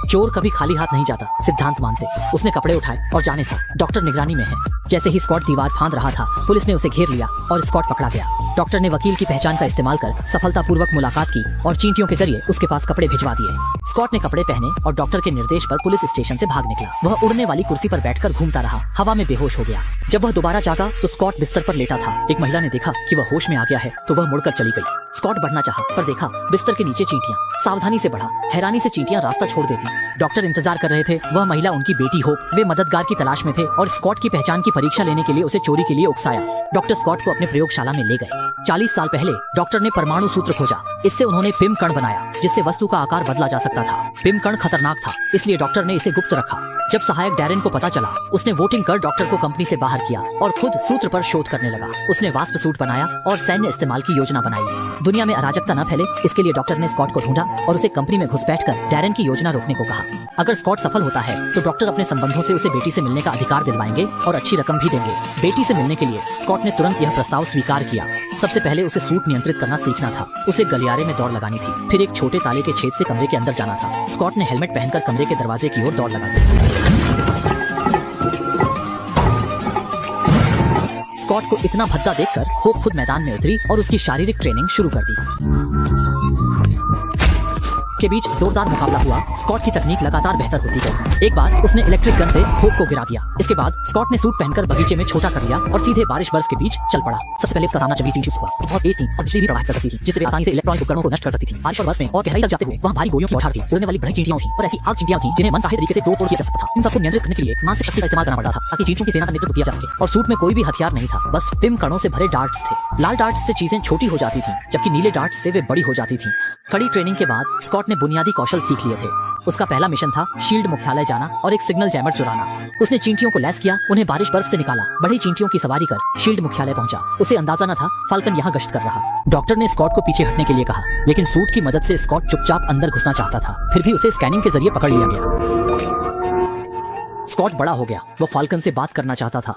चोर कभी खाली हाथ नहीं जाता, सिद्धांत मानते। उसने कपड़े उठाए और जाने था। डॉक्टर निगरानी में है। जैसे ही स्कॉट दीवार फांद रहा था, पुलिस ने उसे घेर लिया और स्कॉट पकड़ा गया। डॉक्टर ने वकील की पहचान का इस्तेमाल कर सफलतापूर्वक मुलाकात की और चींटियों के जरिए उसके पास कपड़े भिजवा दिए। स्कॉट ने कपड़े पहने और डॉक्टर के निर्देश पर पुलिस स्टेशन से भाग निकला। वह उड़ने वाली कुर्सी पर बैठकर घूमता रहा, हवा में बेहोश हो गया। जब वह दोबारा जागा तो स्कॉट बिस्तर पर लेटा था। एक महिला ने देखा कि वह होश में आ गया है तो वह मुड़कर चली गई। स्कॉट बढ़ना चाहा पर देखा बिस्तर के नीचे चींटियां। सावधानी से बढ़ा, हैरानी से चींटियां रास्ता छोड़ देती। डॉक्टर इंतजार कर रहे थे। वह महिला उनकी बेटी हो। वे मददगार की तलाश में थे और स्कॉट की पहचान की परीक्षा लेने के लिए उसे चोरी के लिए उकसाया। डॉक्टर स्कॉट को अपने प्रयोगशाला में ले गए। 40 साल पहले डॉक्टर ने परमाणु सूत्र खोजा। इससे उन्होंने पिम कण बनाया जिससे वस्तु का आकार बदला जा सकता था। पिम कण खतरनाक था, इसलिए डॉक्टर ने इसे गुप्त रखा। जब सहायक डैरेन को पता चला, उसने वोटिंग कर डॉक्टर को कंपनी से बाहर किया और खुद सूत्र पर शोध करने लगा। उसने वास्प सूट बनाया और सैन्य इस्तेमाल की योजना बनाई। दुनिया में अराजकता न फैले, इसके लिए डॉक्टर ने स्कॉट को ढूंढा और उसे कंपनी में घुसपैठकर डैरेन की योजना रोकने को कहा। अगर स्कॉट सफल होता है तो डॉक्टर अपने संबंधों से उसे बेटी से मिलने का अधिकार दिलवाएंगे और अच्छी रकम भी देंगे। बेटी से मिलने के लिए स्कॉट ने तुरंत यह प्रस्ताव स्वीकार किया। सबसे पहले उसे सूट नियंत्रित करना सीखना था। उसे गलियारे में दौड़ लगानी थी, फिर एक छोटे ताले के छेद से कमरे के अंदर जाना था। स्कॉट ने हेलमेट पहनकर कमरे के दरवाजे की ओर दौड़ लगा दी। स्कॉट को इतना भद्दा देखकर होप खुद मैदान में उतरी और उसकी शारीरिक ट्रेनिंग शुरू कर दी। के बीच जोरदार मुकाबला हुआ। स्कॉट की तकनीक लगातार बेहतर होती गई। एक बार उसने इलेक्ट्रिक गन से होप को गिरा दिया। इसके बाद स्कॉट ने सूट पहनकर बगीचे में छोटा कर लिया और सीधे बारिश बर्फ के बीच चल पड़ा। सबसे पहले उसका सामना चमकीली ट्यूब्स हुआ, बहुत तेज थी और बिजली भी प्रवाहित कर सकती थी, जिससे वे आसानी से इलेक्ट्रॉनिक उपकरणों को नष्ट कर सकती थी। बारिश और बर्फ में और गहराई तक जाते हुए वहाँ भारी गोलियों की बौछार थी। उड़ने वाली बड़ी चींटियां थी और ऐसी आग चिंटियां थी जिन्हें मनचाहे तरीके से तोड़ दिया जा सकता था। इन सबको नियंत्रित करने के लिए मानसिक शक्ति का इस्तेमाल करना पड़ता था ताकि चींटियों की सेना का नेतृत्व किया जा सके। और सूट में कोई भी हथियार नहीं था, बस पिम कणों से भरे डार्ट्स थे। लाल डार्ट्स से चीजें छोटी हो जाती थी, जबकि नीले डार्ट्स से वे बड़ी हो जाती थी। कड़ी ट्रेनिंग के बाद स्कॉट ने बुनियादी कौशल सीख लिए थे। उसका पहला मिशन था शील्ड मुख्यालय जाना और एक सिग्नल जैमर चुराना। उसने चींटियों को लैस किया, उन्हें बारिश बर्फ से निकाला, बड़ी चींटियों की सवारी कर शील्ड मुख्यालय पहुंचा। उसे अंदाजा न था फाल्कन यहाँ गश्त कर रहा। डॉक्टर ने स्कॉट को पीछे हटने के लिए कहा, लेकिन सूट की मदद से स्कॉट चुपचाप अंदर घुसना चाहता था। फिर भी उसे स्कैनिंग के जरिए पकड़ लिया गया। स्कॉट बड़ा हो गया, वो फाल्कन से बात करना चाहता था।